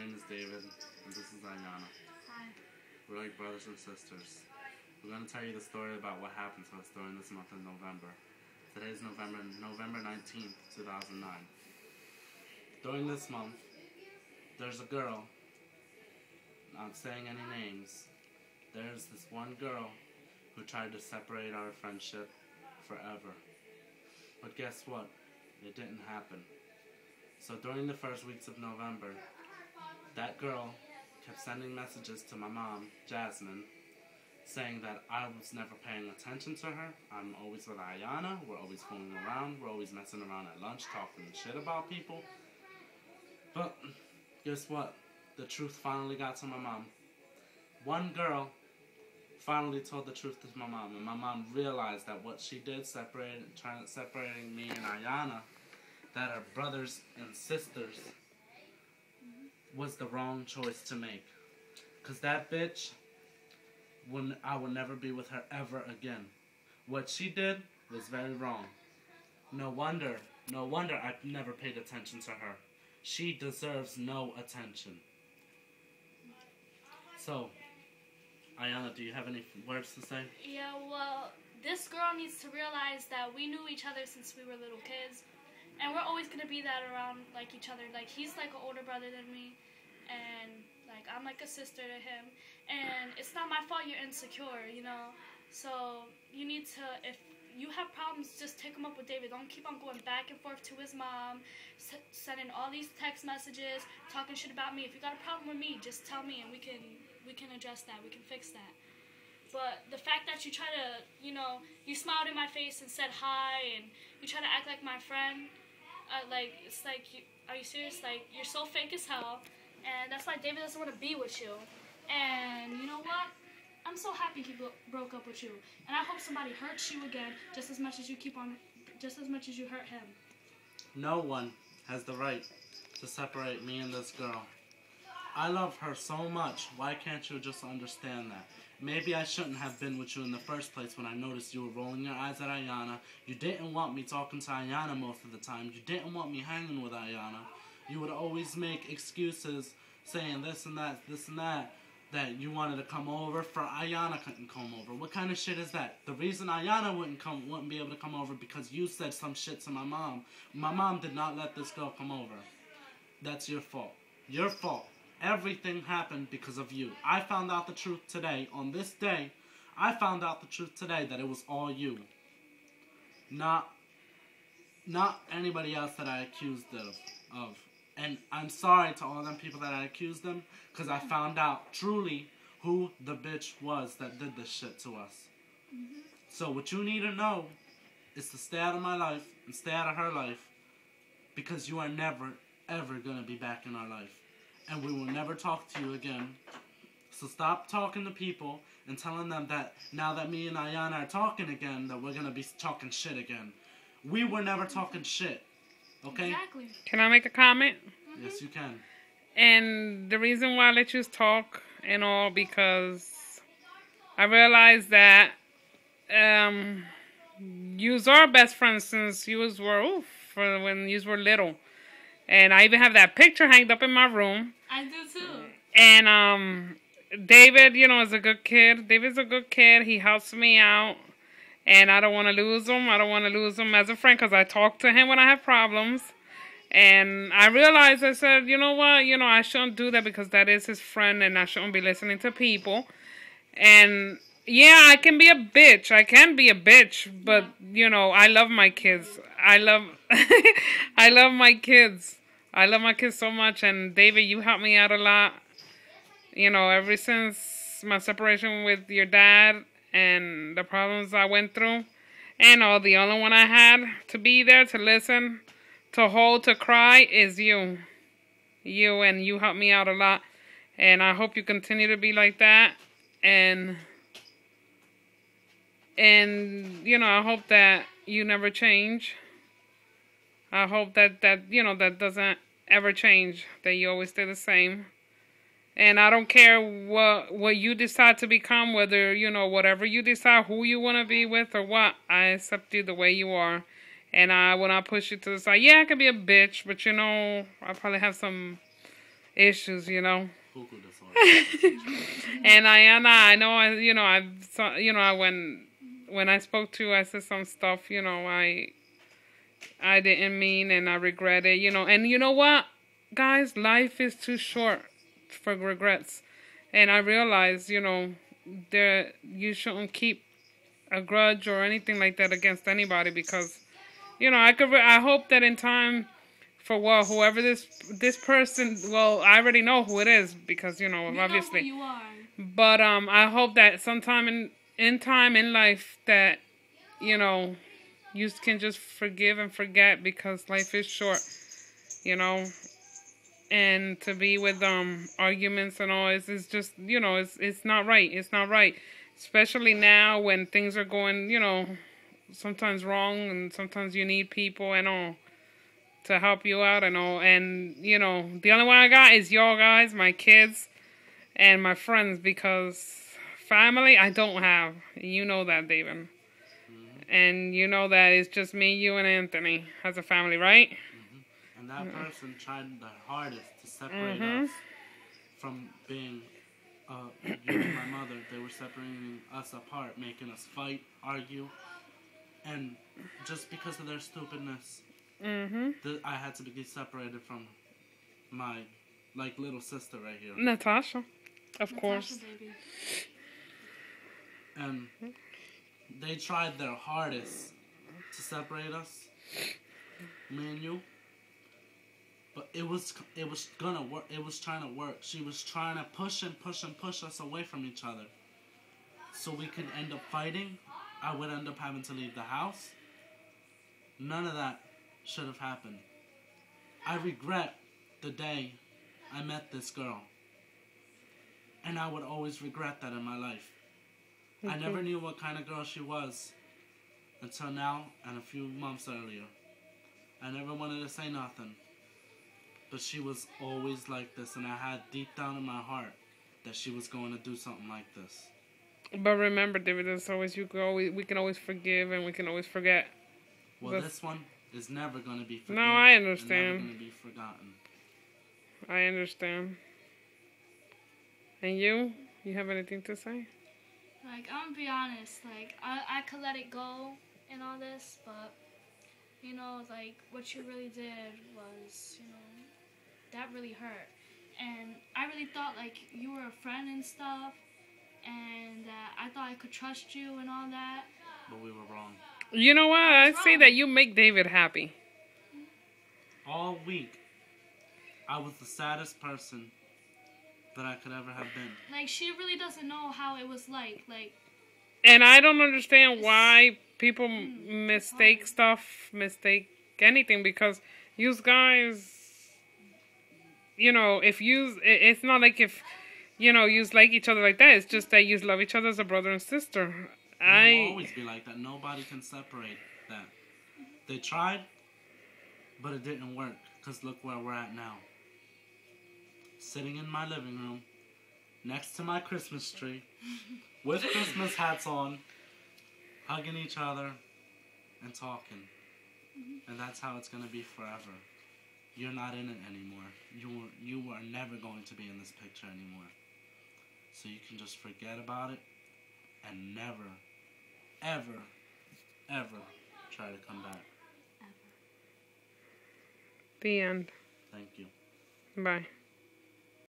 name is David, and this is Ayana. Hi. We're like brothers and sisters. We're going to tell you the story about what happened to us during this month of November. Today is November 19th, 2009. During this month, there's a girl, not saying any names, there's this one girl who tried to separate our friendship forever. But guess what? It didn't happen. So during the first weeks of November, that girl kept sending messages to my mom, Jasmine, saying that I was never paying attention to her. I'm always with Ayana. We're always fooling around. We're always messing around at lunch, talking shit about people. But guess what? The truth finally got to my mom. One girl finally told the truth to my mom, and my mom realized that what she did, separating me and Ayana, that are brothers and sisters, was the wrong choice to make. Because that bitch, I will never be with her ever again. What she did was very wrong. No wonder I never paid attention to her. She deserves no attention. So, Ayana, do you have any words to say? Yeah, well, this girl needs to realize that we knew each other since we were little kids. And we're always going to be that around, like, each other. Like, he's, like, an older brother than me. And, like, I'm, like, a sister to him. And it's not my fault you're insecure, you know? So, you need to, if you have problems, just take them up with David. Don't keep on going back and forth to his mom, sending all these text messages, talking shit about me. If you got a problem with me, just tell me and we can address that. We can fix that. But the fact that you try to, you know, you smiled in my face and said hi, and you try to act like my friend, like, it's like, are you serious? Like, you're so fake as hell, and that's why David doesn't want to be with you. And you know what? I'm so happy he broke up with you, and I hope somebody hurts you again just as much as you hurt him. No one has the right to separate me and this girl. I love her so much. Why can't you just understand that? Maybe I shouldn't have been with you in the first place when I noticed you were rolling your eyes at Ayana. You didn't want me talking to Ayana most of the time. You didn't want me hanging with Ayana. You would always make excuses saying this and that, that you wanted to come over for Ayana couldn't come over. What kind of shit is that? The reason Ayana wouldn't be able to come over because you said some shit to my mom. My mom did not let this girl come over. That's your fault. Your fault. Everything happened because of you. I found out the truth today. On this day, I found out the truth today that it was all you. Not anybody else that I accused of. And I'm sorry to all them people that I accused them, because I found out truly who the bitch was that did this shit to us. Mm-hmm. So what you need to know is to stay out of my life and stay out of her life, because you are never, ever going to be back in our life. And we will never talk to you again. So stop talking to people and telling them that now that me and Ayana are talking again, that we're going to be talking shit again. We were never talking shit. Okay? Exactly. Can I make a comment? Mm-hmm. Yes, you can. And the reason why I let you talk and all, because I realized that yous are best friends since yous were, for when yous were little. And I even have that picture hanged up in my room. I do too. And David, you know, is a good kid. David's a good kid. He helps me out. And I don't want to lose him. I don't want to lose him as a friend because I talk to him when I have problems. And I realized, I said, you know what? You know, I shouldn't do that because that is his friend and I shouldn't be listening to people. And yeah, I can be a bitch. I can be a bitch. But, you know, I love my kids. I love my kids. I love my kids so much. And David, you helped me out a lot. You know, ever since my separation with your dad and the problems I went through. And all the only one I had to be there, to listen, to hold, to cry is you. You, and you helped me out a lot. And I hope you continue to be like that. And you know, I hope that you never change. I hope that you know, that doesn't ever change. That you always stay the same. And I don't care what you decide to become, whether, you know, whatever you decide, who you want to be with or what, I accept you the way you are. And I will not push you to the side. Yeah, I could be a bitch, but, you know, I probably have some issues, you know. Cuckoo disorder. And I know, when I spoke to you, I said some stuff, you know, I didn't mean, and I regret it, you know. And you know what, guys, life is too short for regrets. And I realize, you know, you shouldn't keep a grudge or anything like that against anybody, because, you know, I hope that in time, for whoever this person, well, I already know who it is, because, you know, obviously. Know who you are. But I hope that sometime in time in life that, you know, you can just forgive and forget, because life is short, you know. And to be with arguments and all is just, you know, it's not right. It's not right, especially now when things are going, you know, sometimes wrong, and sometimes you need people and all to help you out and all. And, you know, the only one I got is y'all guys, my kids, and my friends, because family I don't have. You know that, David. Mm-hmm. And you know that it's just me, you, and Anthony as a family, right? Mm-hmm. And that person tried their hardest to separate us from being you and my mother. They were separating us apart, making us fight, argue, and just because of their stupidness, I had to be separated from my, like, little sister right here. Natasha, of course. Baby. And they tried their hardest to separate us, me and you. But it was gonna work. It was trying to work. She was trying to push us away from each other, so we could end up fighting. I would end up having to leave the house. None of that should have happened. I regret the day I met this girl. And I would always regret that in my life. I never knew what kind of girl she was until now and a few months earlier. I never wanted to say nothing. But she was always like this, and I had deep down in my heart that she was going to do something like this. But remember, David, there's always we can always forgive and we can always forget. Well, this one is never going to be forgiven. No, I understand. Never going to be forgotten. I understand. And you have anything to say? Like, I'm gonna be honest. Like, I could let it go and all this, but you know, like, what you really did was, you know, that really hurt. And I really thought, like, you were a friend and stuff, and I thought I could trust you and all that. But we were wrong. You know what? I say that you make David happy. All week, I was the saddest person that I could ever have been. Like, she really doesn't know how it was like. And I don't understand why people mistake anything, because you guys, you know, it's not like if, you know, you like each other like that. It's just that you love each other as a brother and sister. It will always be like that. Nobody can separate that. They tried, but it didn't work, because look where we're at now. Sitting in my living room, next to my Christmas tree, with Christmas hats on, hugging each other, and talking. And that's how it's going to be forever. You're not in it anymore. You are never going to be in this picture anymore. So you can just forget about it and never, ever, ever try to come back. The end. Thank you. Bye.